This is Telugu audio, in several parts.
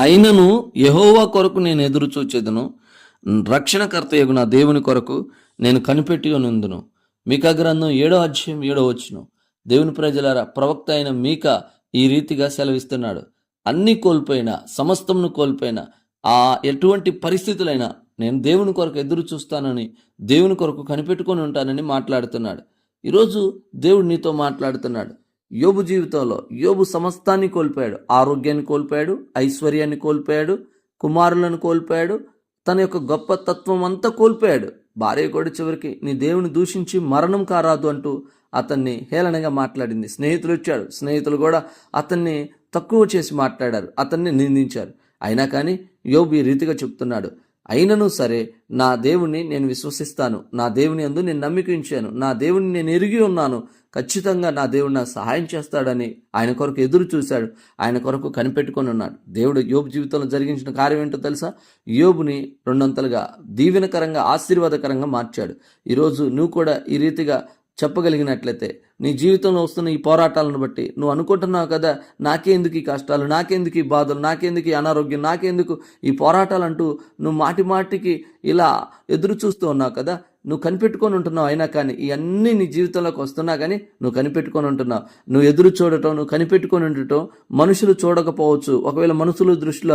అయినను యెహోవా కొరకు నేను ఎదురు చూచెదను, రక్షణకర్తయగు నా దేవుని కొరకు నేను కనిపెట్టి ఉన్నందును. మీకా గ్రంథం 7:7 దేవుని ప్రజలారా, ప్రవక్త అయిన మీకా ఈ రీతిగా సెలవిస్తున్నాడు. అన్ని కోల్పోయినా, సమస్తమును కోల్పోయినా, ఆ ఎటువంటి పరిస్థితులైనా నేను దేవుని కొరకు ఎదురు చూస్తానని, దేవుని కొరకు కనిపెట్టుకొని ఉంటానని మాట్లాడుతున్నాడు. ఈరోజు దేవుడు నీతో మాట్లాడుతున్నాడు. యోబు జీవితంలో యోబు సమస్తాన్ని కోల్పోయాడు. ఆరోగ్యాన్ని కోల్పోయాడు, ఐశ్వర్యాన్ని కోల్పోయాడు, కుమారులను కోల్పోయాడు, తన యొక్క గొప్ప తత్వం అంతా కోల్పోయాడు. భార్య కూడా చివరికి నీ దేవుని దూషించి మరణం కారాదు అంటూ అతన్ని హేళనగా మాట్లాడింది. స్నేహితులు వచ్చాడు, స్నేహితులు కూడా అతన్ని తక్కువ చేసి మాట్లాడారు, అతన్ని నిందించారు. అయినా కానీ యోబు ఈ రీతిగా చెప్తున్నాడు, అయినను సరే నా దేవుణ్ణి నేను విశ్వసిస్తాను, నా దేవుని యందు నేను నమ్మిక ఉంచాను, నా దేవుని నేను ఎరిగి ఉన్నాను, ఖచ్చితంగా నా దేవుడు నాకు సహాయం చేస్తాడని ఆయన కొరకు ఎదురు చూశాడు, ఆయన కొరకు కనిపెట్టుకొని ఉన్నాడు. దేవుడు యోబు జీవితంలో జరిగించిన కార్యం ఏంటో తెలుసా? యోబుని రెండొంతలుగా దీవెనకరంగా, ఆశీర్వాదకరంగా మార్చాడు. ఈరోజు నువ్వు కూడా ఈ రీతిగా చెప్పగలిగినట్లయితే, నీ జీవితంలో వస్తున్న ఈ పోరాటాలను బట్టి నువ్వు అనుకుంటున్నావు కదా, నాకెందుకు ఈ కష్టాలు, నాకెందుకు ఈ బాధలు, నాకెందుకు ఈ అనారోగ్యం, నాకెందుకు ఈ పోరాటాలు అంటూ నువ్వు మాటి మాటికి ఇలా ఎదురు చూస్తూ ఉన్నావు కదా, నువ్వు కనిపెట్టుకొని ఉంటున్నావు. అయినా కానీ ఇవన్నీ నీ జీవితంలోకి వస్తున్నా కానీ నువ్వు కనిపెట్టుకొని ఉంటున్నావు. నువ్వు ఎదురు చూడటం, నువ్వు కనిపెట్టుకొని ఉండటం మనుషులు చూడకపోవచ్చు. ఒకవేళ మనుషుల దృష్టిలో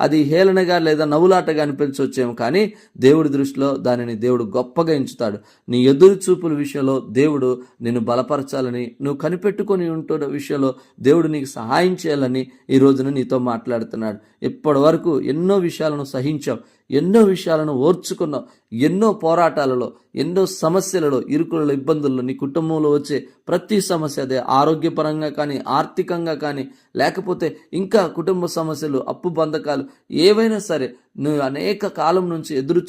అది హేళనగా లేదా నవ్వులాటగా అనిపించవచ్చేమో, కానీ దేవుడి దృష్టిలో దానిని దేవుడు గొప్పగా ఎంచుతాడు. నీ ఎదురు చూపుల విషయంలో దేవుడు నిన్ను బలపరచాలని, నువ్వు కనిపెట్టుకొని ఉంటున్న విషయంలో దేవుడు నీకు సహాయం చేయాలని ఈ రోజున నీతో మాట్లాడుతున్నాడు. ఇప్పటి వరకు ఎన్నో విషయాలను సహించావు, ఎన్నో విషయాలను ఓర్చుకున్నావు, ఎన్నో పోరాటాలలో, ఎన్నో సమస్యలలో, ఇరుకులలో, ఇబ్బందుల్లో, నీ కుటుంబంలో వచ్చే ప్రతి సమస్య, అదే ఆరోగ్యపరంగా కానీ, ఆర్థికంగా కానీ, లేకపోతే ఇంకా కుటుంబ సమస్యలు, అప్పు బంధకాలు ఏవైనా సరే, నువ్వు అనేక కాలం నుంచి ఎదురు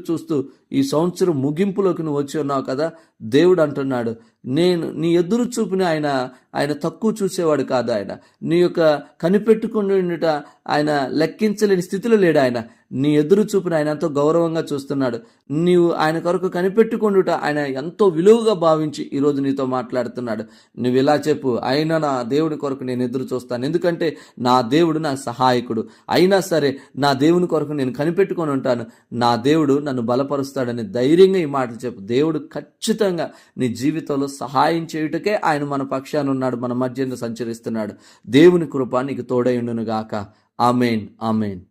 చూస్తూ ఈ సంవత్సరం ముగింపులోకి నువ్వు వచ్చి ఉన్నావు కదా. దేవుడు అంటున్నాడు, నేను నీ ఎదురు చూపుని ఆయన తక్కువ చూసేవాడు కాదు. ఆయన నీ యొక్క కనిపెట్టుకుని ఉండుట ఆయన లెక్కించలేని స్థితిలో లేడు. ఆయన నీ ఎదురు చూపుని ఆయన ఎంతో గౌరవంగా చూస్తున్నాడు. నీవు ఆయన కొరకు కనిపెట్టుకుండుట ఆయన ఎంతో విలువగా భావించి ఈరోజు నీతో మాట్లాడుతున్నాడు. నువ్వు ఇలా చెప్పు, అయినా నా దేవుని కొరకు నేను ఎదురు చూస్తాను, ఎందుకంటే నా దేవుడు నా సహాయకుడు. అయినా సరే నా దేవుని కొరకు నేను కనిపెట్టుకొని ఉంటాను, నా దేవుడు నన్ను బలపరుస్తాడని ధైర్యంగా ఈ మాటలు చెప్పు. దేవుడు ఖచ్చితంగా నీ జీవితంలో సహాయం చేయుటకే ఆయన మన పక్షాన ఉన్నాడు, మన మధ్యన సంచరిస్తున్నాడు. దేవుని కృప నీకు తోడై ఉండును గాక. ఆమేన్, ఆమేన్.